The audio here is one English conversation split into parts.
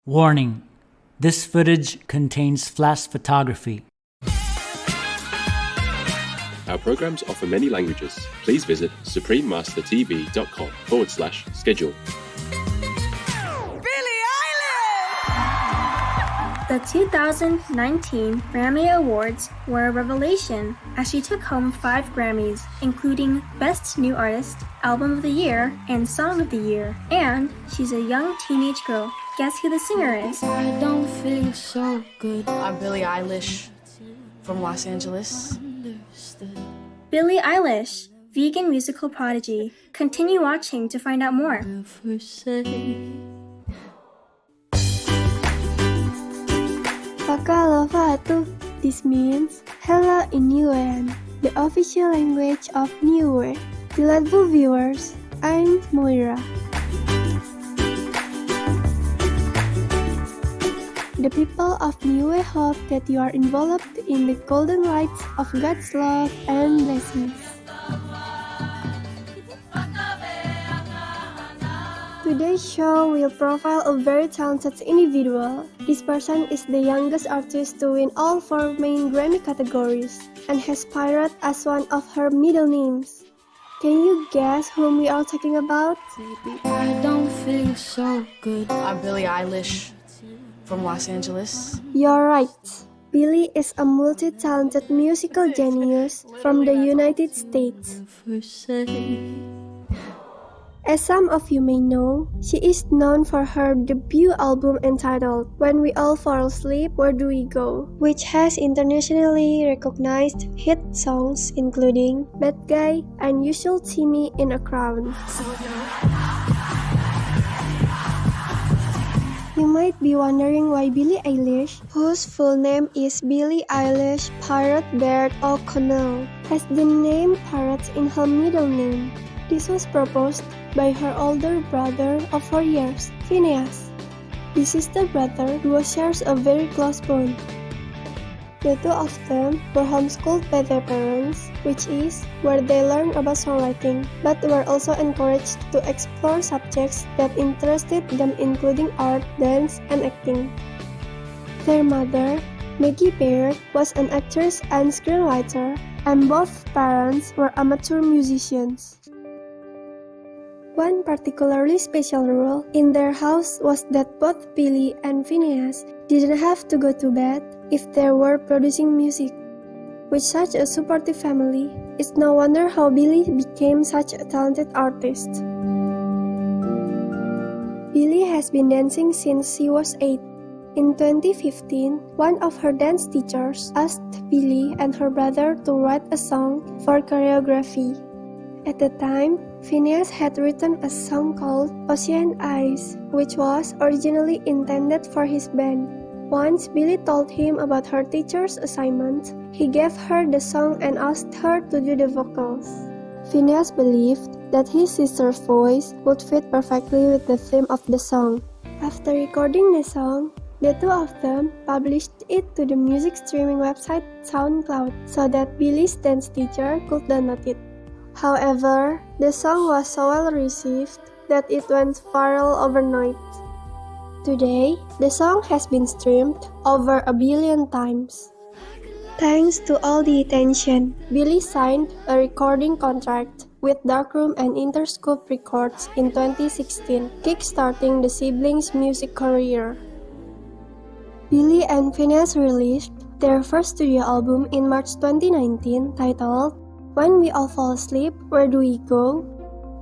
Warning: this footage contains flash photography. Our programs offer many languages. Please visit suprememastertv.com/schedule. Billie Eilish! The 2019 Grammy Awards were a revelation as she took home 5 Grammys, including Best New Artist, Album of the Year, and Song of the Year. And she's a young teenage girl. Guess who the singer is? I don't feel so good. I'm Billie Eilish from Los Angeles. Billie Eilish, vegan musical prodigy. Continue watching to find out more. Pakalofatu. This means hello in Niuean, the official language of Niue. Delightful viewers, I'm Moira. The people of Niue hope that you are enveloped in the golden lights of God's love and blessings. Today's show will profile a very talented individual. This person is the youngest artist to win all 4 main Grammy categories and has Pirate as one of her middle names. Can you guess whom we are talking about? I don't feel so good. I'm Billie Eilish from Los Angeles. You're right. Billie is a multi-talented musical genius from the United States. As some of you may know, she is known for her debut album entitled When We All Fall Asleep, Where Do We Go?, which has internationally recognized hit songs including Bad Guy and You Should See Me in a Crown. You might be wondering why Billie Eilish, whose full name is Billie Eilish Pirate Baird O'Connell, has the name Pirate in her middle name. This was proposed by her older brother of 4 years, Phineas. The sister brother duo shares a very close bond. The two of them were homeschooled by their parents, which is where they learned about songwriting, but were also encouraged to explore subjects that interested them including art, dance, and acting. Their mother, Maggie Baird, was an actress and screenwriter, and both parents were amateur musicians. One particularly special rule in their house was that both Billie and Phineas didn't have to go to bed if they were producing music. With such a supportive family, it's no wonder how Billie became such a talented artist. Billie has been dancing since she was 8. In 2015, one of her dance teachers asked Billie and her brother to write a song for choreography. At the time, Phineas had written a song called Ocean Eyes, which was originally intended for his band. Once Billie told him about her teacher's assignment, he gave her the song and asked her to do the vocals. Phineas believed that his sister's voice would fit perfectly with the theme of the song. After recording the song, the two of them published it to the music streaming website SoundCloud so that Billie's dance teacher could download it. However, the song was so well received that it went viral overnight. Today, the song has been streamed over 1 billion times. Thanks to all the attention, Billie signed a recording contract with Darkroom and Interscope Records in 2016, kickstarting the siblings' music career. Billie and Phineas released their first studio album in March 2019 titled When We All Fall Asleep, Where Do We Go?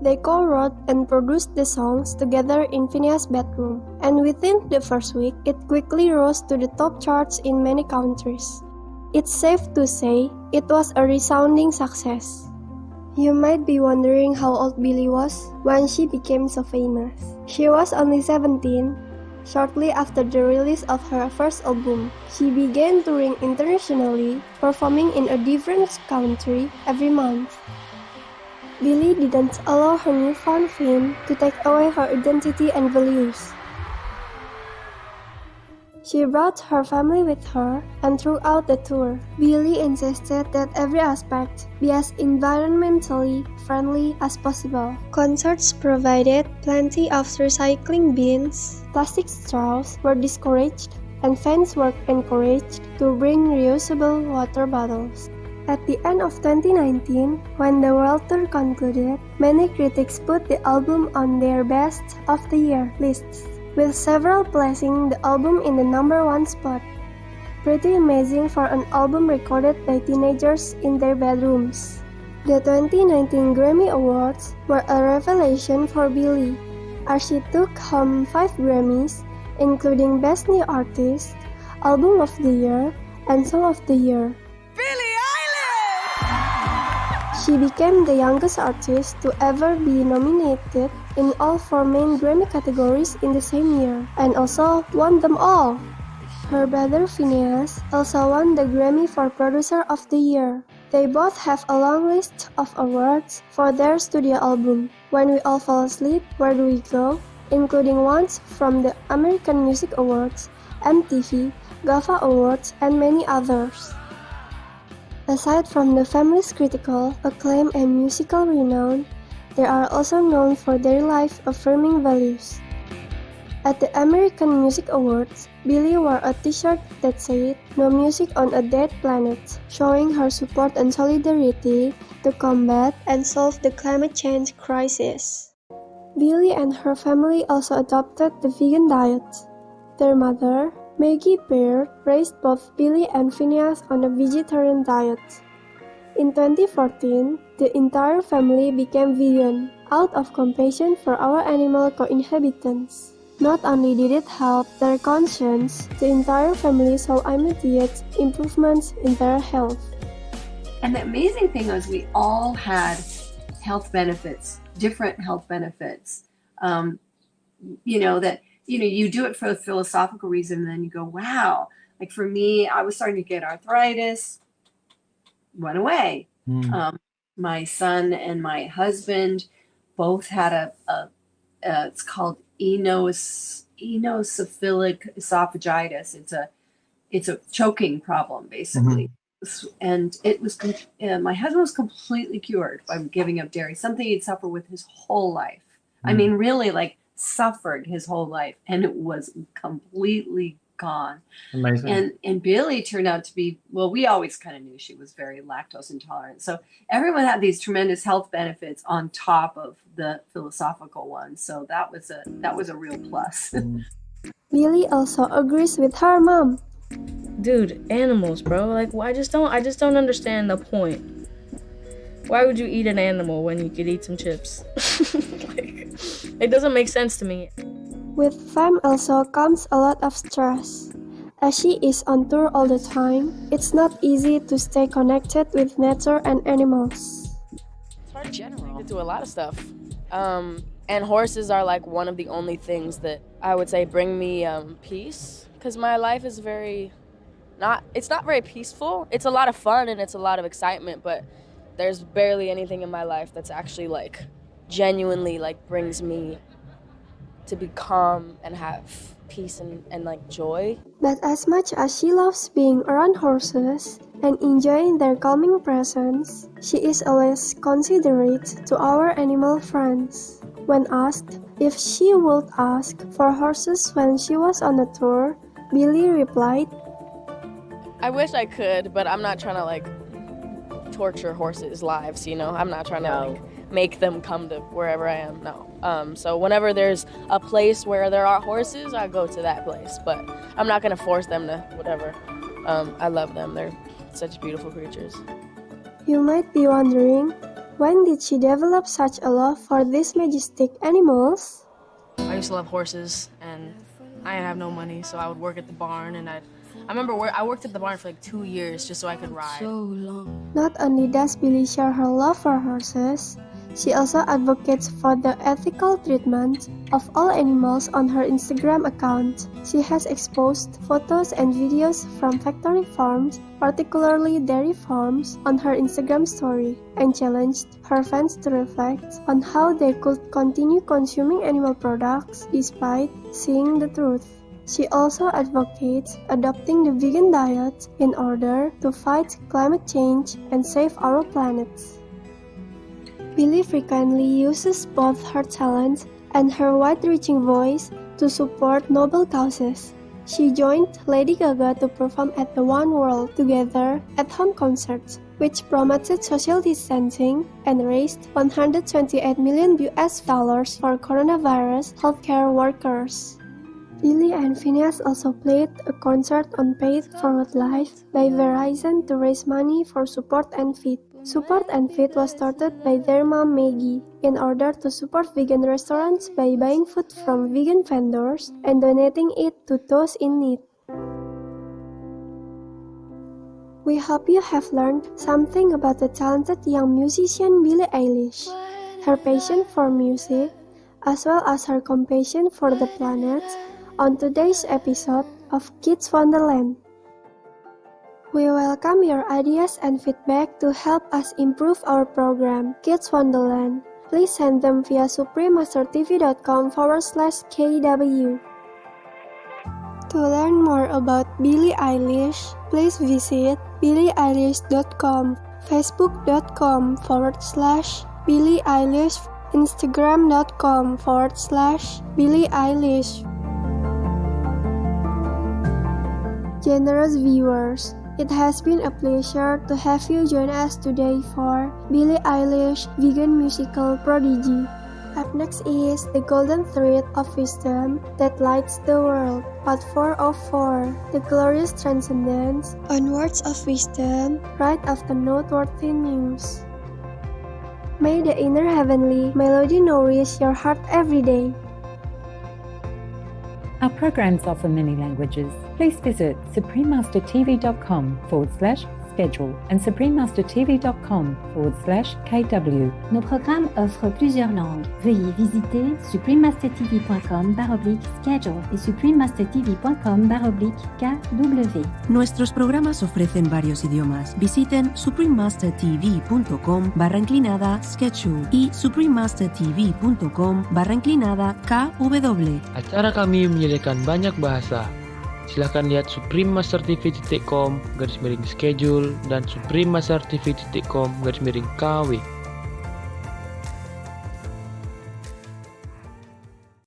They co-wrote and produced the songs together in Phineas' bedroom, and within the first week, it quickly rose to the top charts in many countries. It's safe to say it was a resounding success. You might be wondering how old Billie was when she became so famous. She was only 17. Shortly after the release of her first album, she began touring internationally, performing in a different country every month. Billie didn't allow her newfound fame to take away her identity and values. She brought her family with her, and throughout the tour, Billie insisted that every aspect be as environmentally friendly as possible. Concerts provided plenty of recycling bins, plastic straws were discouraged, and fans were encouraged to bring reusable water bottles. At the end of 2019, when the world tour concluded, many critics put the album on their best of the year lists, with several placing the album in the number 1 spot. Pretty amazing for an album recorded by teenagers in their bedrooms. The 2019 Grammy Awards were a revelation for Billie, as she took home 5 Grammys, including Best New Artist, Album of the Year, and Song of the Year. Billie Eilish! She became the youngest artist to ever be nominated in all 4 main Grammy categories in the same year, and also won them all. Her brother Phineas also won the Grammy for Producer of the Year. They both have a long list of awards for their studio album, When We All Fall Asleep, Where Do We Go?, including ones from the American Music Awards, MTV, GAFA Awards, and many others. Aside from the family's critical acclaim and musical renown, they are also known for their life-affirming values. At the American Music Awards, Billie wore a t-shirt that said, "No music on a dead planet," showing her support and solidarity to combat and solve the climate change crisis. Billie and her family also adopted the vegan diet. Their mother, Maggie Baird, raised both Billie and Phineas on a vegetarian diet. In 2014, the entire family became vegan, out of compassion for our animal co-inhabitants. Not only did it help their conscience, the entire family saw immediate improvements in their health. And the amazing thing was we all had health benefits, different health benefits. You do it for a philosophical reason, and then you go, wow. Like for me, I was starting to get arthritis, went away. My son and my husband both had it's called eosinophilic esophagitis. It's a choking problem, basically. And it was my husband was completely cured by giving up dairy, something he'd suffered with his whole life. I mean, really, like suffered his whole life, and it was completely gone. Amazing. And Billie turned out to be, well, we always kind of knew she was very lactose intolerant. So everyone had these tremendous health benefits on top of the philosophical ones. So that was a real plus. Billie also agrees with her mom. Dude, animals, bro. Like, I just don't understand the point. Why would you eat an animal when you could eat some chips? It doesn't make sense to me. With fame also comes a lot of stress. As she is on tour all the time, it's not easy to stay connected with nature and animals. It's hard to do a lot of stuff. And horses are like one of the only things that I would say bring me peace. Because my life is it's not very peaceful. It's a lot of fun and it's a lot of excitement, but there's barely anything in my life that's actually like genuinely like brings me to be calm and have peace and like joy. But as much as she loves being around horses and enjoying their calming presence, she is always considerate to our animal friends. When asked if she would ask for horses when she was on a tour, Billie replied, I wish I could, but I'm not trying to like torture horses' lives, you know? I'm not trying to like make them come to wherever I am, no. So whenever there's a place where there are horses, I go to that place, but I'm not gonna force them to whatever. I love them, they're such beautiful creatures. You might be wondering, when did she develop such a love for these majestic animals? I used to love horses, and I didn't have no money, so I would work at the barn, and I remember I worked at the barn for like 2 years just so I could ride. Not only does Billie share her love for horses, she also advocates for the ethical treatment of all animals on her Instagram account. She has exposed photos and videos from factory farms, particularly dairy farms, on her Instagram story, and challenged her fans to reflect on how they could continue consuming animal products despite seeing the truth. She also advocates adopting the vegan diet in order to fight climate change and save our planet. Billie frequently uses both her talent and her wide-reaching voice to support noble causes. She joined Lady Gaga to perform at the One World Together at Home concert, which promoted social distancing and raised $128 million for coronavirus healthcare workers. Billie and Phineas also played a concert on Paid Forward Life by Verizon to raise money for Support and Feed. Support and Feed was started by their mom Maggie in order to support vegan restaurants by buying food from vegan vendors and donating it to those in need. We hope you have learned something about the talented young musician Billie Eilish, her passion for music, as well as her compassion for the planet on today's episode of Kids Wonderland. We welcome your ideas and feedback to help us improve our program, Kids Wonderland. Please send them via suprememastertv.com/KW. To learn more about Billie Eilish, please visit billieeilish.com, facebook.com/Billie Eilish, instagram.com/Billie Eilish. Generous viewers, it has been a pleasure to have you join us today for Billie Eilish Vegan Musical Prodigy. Up next is The Golden Thread of Wisdom That Lights the World, Part 404, The Glorious Transcendence on Words of Wisdom, right after noteworthy news. May the inner heavenly melody nourish your heart every day. Our programs offer many languages. Please visit suprememastertv.com/schedule and suprememastertv.com/KW. Nos programmes offrent plusieurs langues. Veuillez visiter suprememastertv.com/schedule et suprememastertv.com/KW. Nuestros programas ofrecen varios idiomas. Visiten suprememastertv.com/schedule y suprememastertv.com/KW. Acara kami menyediakan banyak bahasa. Silahkan lihat suprememastertv.com/schedule dan suprememastertv.com/KW.